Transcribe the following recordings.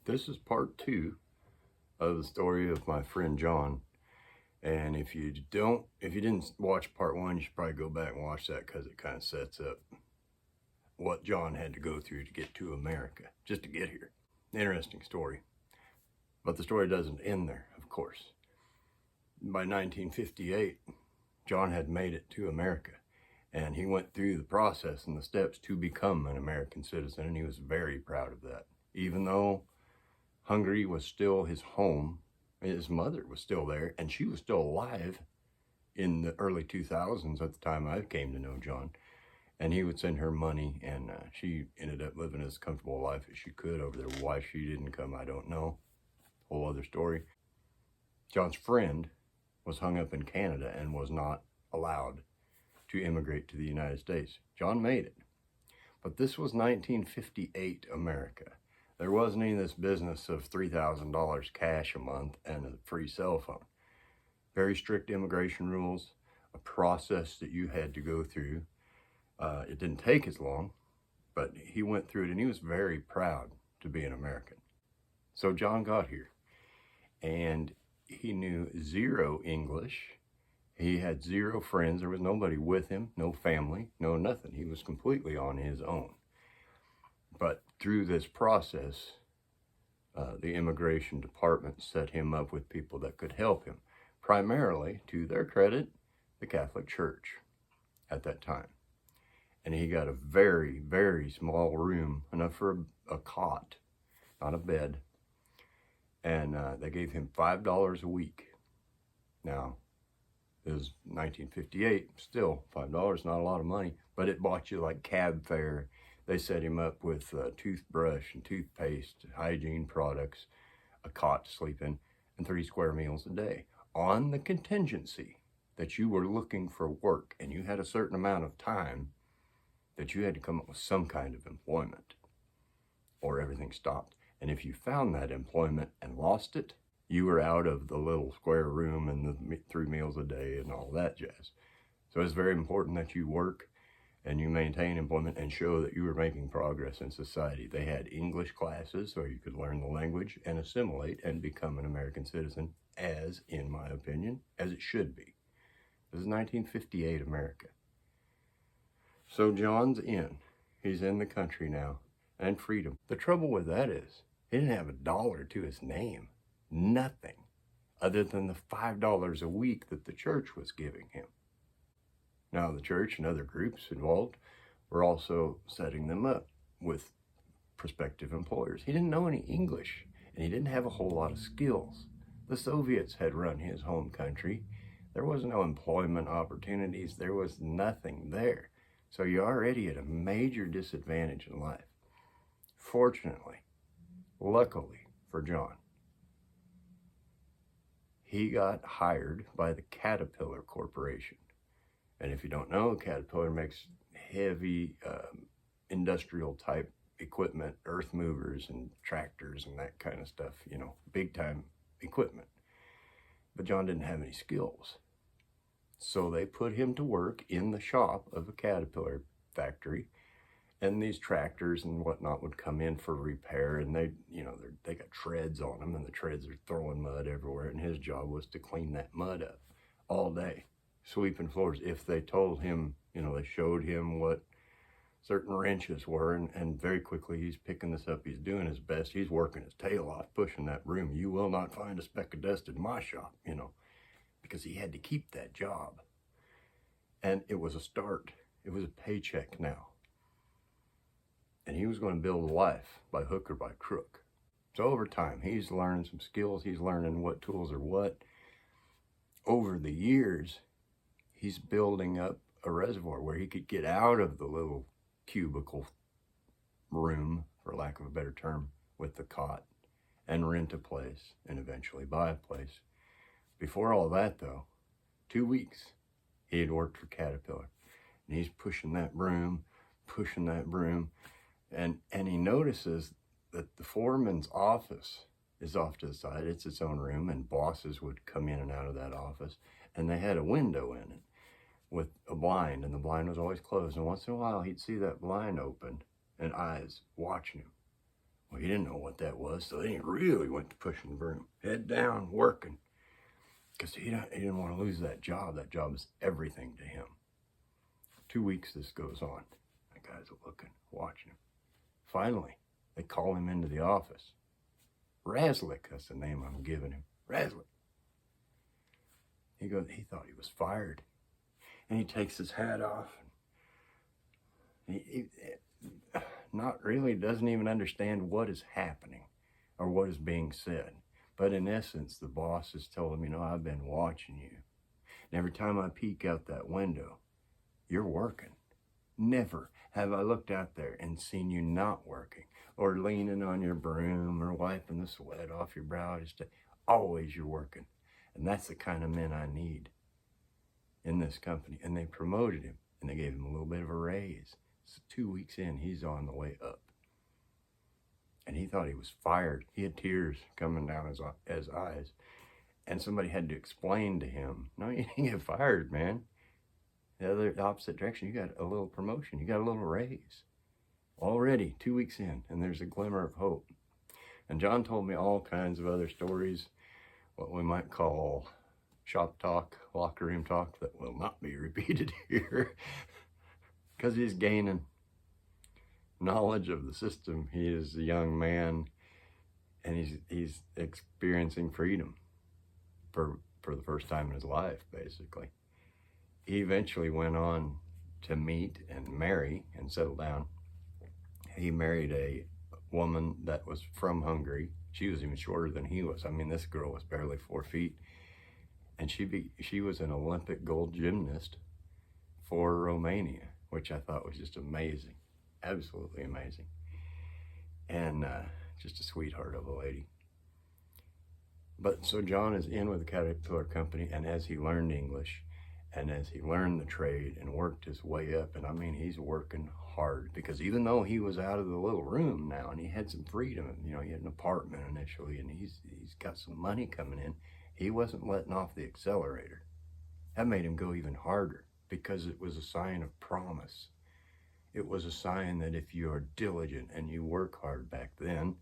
This is part 2 of the story of my friend John. And if you didn't watch part 1, you should probably go back and watch that, because it kind of sets up what John had to go through to get to America, just to get here. Interesting story. But the story doesn't end there, of course. By 1958, John had made it to America, and he went through the process and the steps to become an American citizen, and he was very proud of that. Even though Hungary was still his home, his mother was still there, and she was still alive in the early 2000s at the time I came to know John. And he would send her money, and she ended up living as comfortable a life as she could over there. Why she didn't come, I don't know. Whole other story. John's friend was hung up in Canada and was not allowed to immigrate to the United States. John made it. But this was 1958 America. There wasn't any of this business of $3,000 cash a month and a free cell phone. Very strict immigration rules, a process that you had to go through. It didn't take as long, but he went through it, and he was very proud to be an American. So John got here, and he knew zero English. He had zero friends. There was nobody with him, no family, no nothing. He was completely on his own. But through this process, the immigration department set him up with people that could help him, primarily, to their credit, the Catholic Church at that time. And he got a very, very small room, enough for a cot, not a bed. And they gave him $5 a week. Now, it was 1958, still $5, not a lot of money, but it bought you like cab fare. They set him up with a toothbrush and toothpaste, hygiene products, a cot to sleep in, and 3 square meals a day, on the contingency that you were looking for work and you had a certain amount of time that you had to come up with some kind of employment, or everything stopped. And if you found that employment and lost it, you were out of the little square room and the 3 meals a day and all that jazz. So it's very important that you work and you maintain employment and show that you were making progress in society. They had English classes so you could learn the language and assimilate and become an American citizen, as, in my opinion, as it should be. This is 1958 America. So John's in. He's in the country now, and freedom. The trouble with that is, he didn't have $1 to his name. Nothing, other than the $5 a week that the church was giving him. Now, the church and other groups involved were also setting them up with prospective employers. He didn't know any English, and he didn't have a whole lot of skills. The Soviets had run his home country. There was no employment opportunities. There was nothing there. So you're already at a major disadvantage in life. Fortunately, luckily for John, he got hired by the Caterpillar Corporation. And if you don't know, Caterpillar makes heavy industrial type equipment, earth movers and tractors and that kind of stuff, you know, big time equipment. But John didn't have any skills. So they put him to work in the shop of a Caterpillar factory, and these tractors and whatnot would come in for repair, and they got treads on them, and the treads are throwing mud everywhere, and his job was to clean that mud up all day, sweeping floors. If they told him, they showed him what certain wrenches were, and very quickly he's picking this up, he's doing his best, he's working his tail off, pushing that broom. You will not find a speck of dust in my shop, because he had to keep that job. And it was a start. It was a paycheck now. And he was going to build a life by hook or by crook. So over time, he's learned some skills. He's learning what tools are what. Over the years, he's building up a reservoir where he could get out of the little cubicle room, for lack of a better term, with the cot, and rent a place, and eventually buy a place. Before all that, though, 2 weeks, he had worked for Caterpillar. And he's pushing that broom, and he notices that the foreman's office is off to the side. It's its own room, and bosses would come in and out of that office, and they had a window in it with a blind, and the blind was always closed. And once in a while, he'd see that blind open and eyes watching him. Well, he didn't know what that was, so then he really went to pushing the broom, head down, working, because he didn't want to lose that job. That job is everything to him. 2 weeks this goes on. The guys are looking, watching him. Finally, they call him into the office. Raslik, that's the name I'm giving him. Raslik. He thought he was fired. And he takes his hat off. He not really doesn't even understand what is happening or what is being said. But in essence, the boss has told him, I've been watching you. And every time I peek out that window, you're working. Never have I looked out there and seen you not working or leaning on your broom or wiping the sweat off your brow. Always you're working. And that's the kind of men I need in this company. And they promoted him and they gave him a little bit of a raise. So 2 weeks in, he's on the way up. And he thought he was fired. He had tears coming down his eyes. And somebody had to explain to him, no, you didn't get fired, man. The opposite direction, you got a little promotion. You got a little raise. Already 2 weeks in, and there's a glimmer of hope. And John told me all kinds of other stories, what we might call shop talk, locker room talk, that will not be repeated here. Because he's gaining knowledge of the system. He is a young man, and he's experiencing freedom for the first time in his life, basically. He eventually went on to meet and marry and settle down. He married a woman that was from Hungary. She was even shorter than he was. I mean, this girl was barely 4 feet. And she was an Olympic gold gymnast for Romania, which I thought was just amazing. Absolutely amazing. And just a sweetheart of a lady. But so John is in with the Caterpillar company, and as he learned English, and as he learned the trade and worked his way up, and I mean, he's working hard, because even though he was out of the little room now and he had some freedom, he had an apartment initially, and he's got some money coming in, he wasn't letting off the accelerator. That made him go even harder, because it was a sign of promise. It was a sign that if you are diligent and you work hard back then,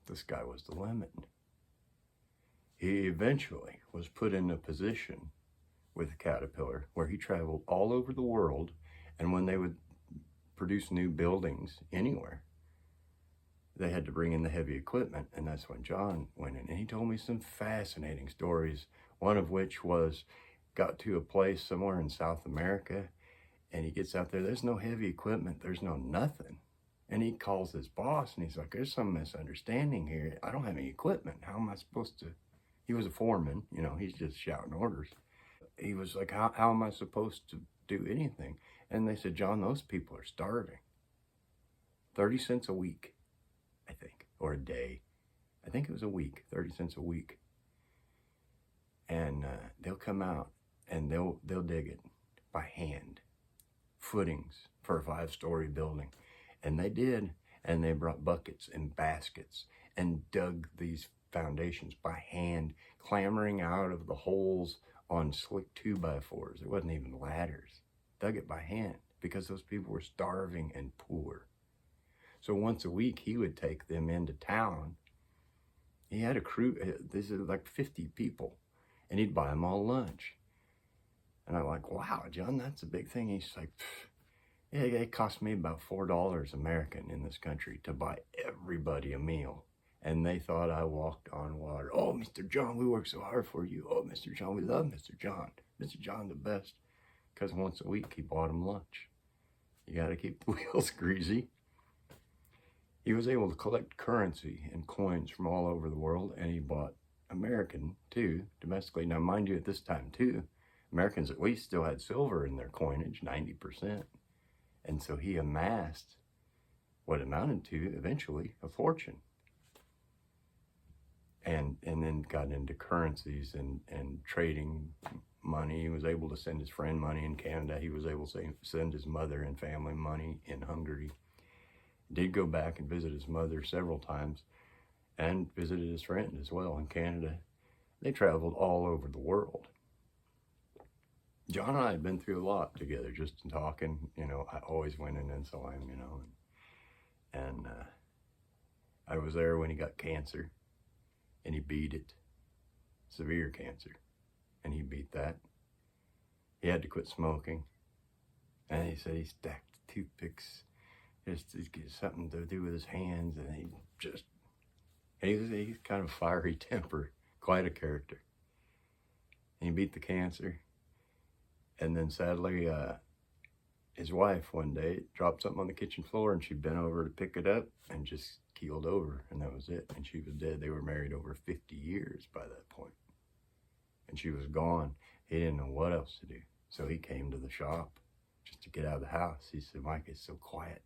the sky was the limit. He eventually was put in a position with Caterpillar where he traveled all over the world, and when they would produce new buildings anywhere, they had to bring in the heavy equipment, and that's when John went in. And he told me some fascinating stories, one of which was got to a place somewhere in South America, and he gets out there, there's no heavy equipment, there's no nothing. And he calls his boss, and he's like, there's some misunderstanding here. I don't have any equipment. How am I supposed to? He was a foreman, he's just shouting orders. He was like, how am I supposed to do anything? And they said, John, those people are starving. 30 cents a week, I think, or a day. I think it was a week, 30 cents a week. And they'll come out and they'll dig it by hand, footings for a 5-story building. And they did, and they brought buckets and baskets and dug these foundations by hand, clambering out of the holes on slick 2x4s. It wasn't even ladders. Dug it by hand because those people were starving and poor. So once a week, he would take them into town. He had a crew, this is like 50 people, and he'd buy them all lunch. And I'm like, wow, John, that's a big thing. He's like, yeah, it cost me about $4 American in this country to buy everybody a meal. And they thought I walked on water. Oh, Mr. John, we work so hard for you. Oh, Mr. John, we love Mr. John. Mr. John, the best. Because once a week, he bought them lunch. You got to keep the wheels greasy. He was able to collect currency and coins from all over the world, and he bought American, too, domestically. Now, mind you, at this time, too, Americans at least still had silver in their coinage, 90%. And so he amassed what amounted to, eventually, a fortune. And then got into currencies and trading money. He was able to send his friend money in Canada. He was able to send his mother and family money in Hungary. Did go back and visit his mother several times, and visited his friend as well in Canada. They traveled all over the world. John and I had been through a lot together, just talking. I always went in and saw him, and I was there when he got cancer, and he beat it. Severe cancer. And he beat that. He had to quit smoking. And he said he stacked toothpicks just to get something to do with his hands. And he's kind of fiery temper, quite a character. And he beat the cancer. And then sadly, his wife one day dropped something on the kitchen floor, and she bent over to pick it up and just keeled over, and that was it. And she was dead. They were married over 50 years by that point. And she was gone. He didn't know what else to do. So he came to the shop just to get out of the house. He said, Mike, it's so quiet.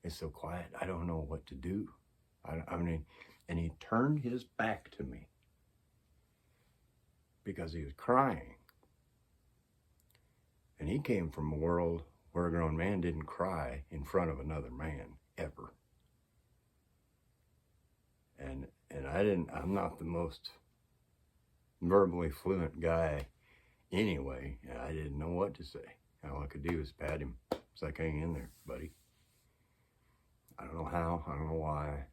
It's so quiet. I don't know what to do. I mean, and he turned his back to me because he was crying. And he came from a world where a grown man didn't cry in front of another man, ever. And I'm not the most verbally fluent guy anyway. I didn't know what to say. All I could do was pat him. It's like, hang in there, buddy. I don't know how, I don't know why.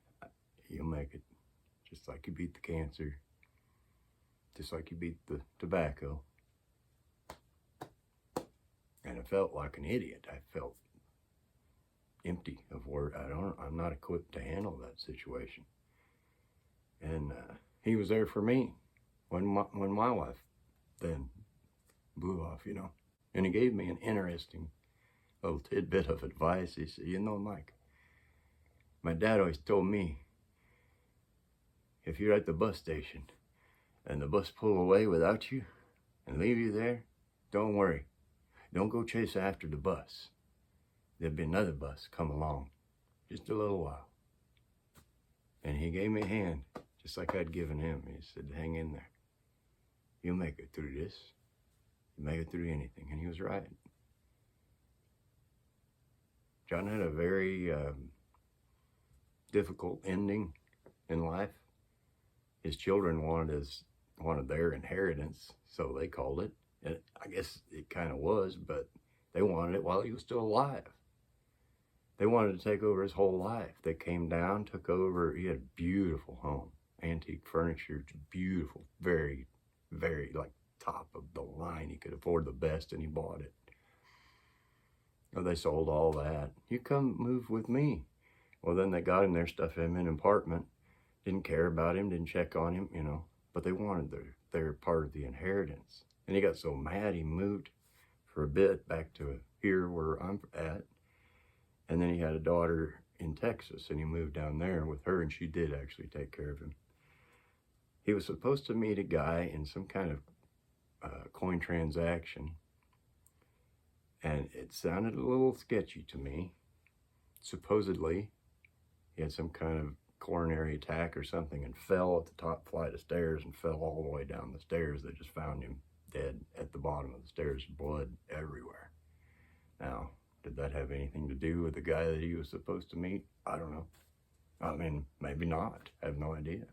You'll make it. Just like you beat the cancer. Just like you beat the tobacco. And I felt like an idiot. I felt empty of words. I'm not equipped to handle that situation. And he was there for me when my wife then blew off, you know. And he gave me an interesting little tidbit of advice. He said, you know, Mike, my dad always told me, if you're at the bus station and the bus pull away without you and leave you there, don't worry. Don't go chase after the bus. There'll be another bus come along, just a little while. And he gave me a hand, just like I'd given him. He said, hang in there. You'll make it through this. You'll make it through anything. And he was right. John had a very difficult ending in life. His children wanted their inheritance, so they called it. And I guess it kind of was, but they wanted it while he was still alive. They wanted to take over his whole life. They came down, took over. He had a beautiful home, antique furniture, beautiful, very, very like top of the line. He could afford the best, and he bought it. Well, they sold all that. You come move with me. Well, then they got him there, stuffed him in an apartment. Didn't care about him, didn't check on him, you know. But they wanted their part of the inheritance. And he got so mad, he moved for a bit back to here where I'm at. And then he had a daughter in Texas, and he moved down there with her, and she did actually take care of him. He was supposed to meet a guy in some kind of coin transaction, and it sounded a little sketchy to me. Supposedly, he had some kind of coronary attack or something and fell at the top flight of stairs and fell all the way down the stairs. They just found him dead at the bottom of the stairs, blood everywhere. Now, did that have anything to do with the guy that he was supposed to meet? I don't know. I mean, maybe not. I have no idea.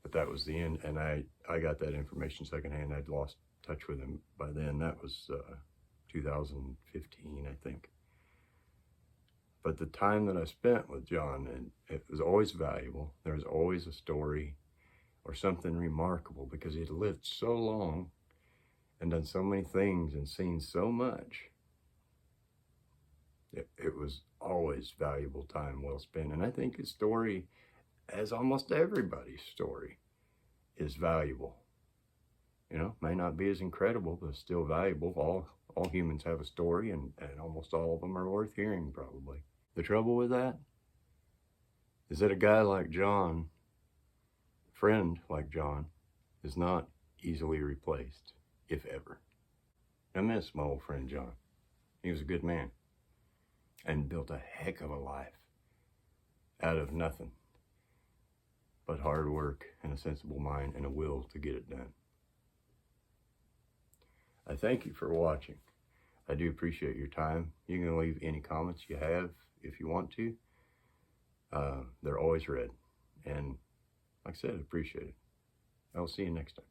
But that was the end, and I got that information secondhand. I'd lost touch with him by then. That was 2015, I think. But the time that I spent with John, and it was always valuable. There was always a story or something remarkable because he had lived so long and done so many things and seen so much. It was always valuable time well spent. And I think his story, as almost everybody's story, is valuable. You know, may not be as incredible, but still valuable. All humans have a story, and almost all of them are worth hearing, probably. The trouble with that is that a guy like John, a friend like John, is not easily replaced, if ever. I miss my old friend John. He was a good man and built a heck of a life out of nothing but hard work and a sensible mind and a will to get it done. I thank you for watching. I do appreciate your time. You can leave any comments you have if you want to. They're always read. And like I said, I appreciate it. I'll see you next time.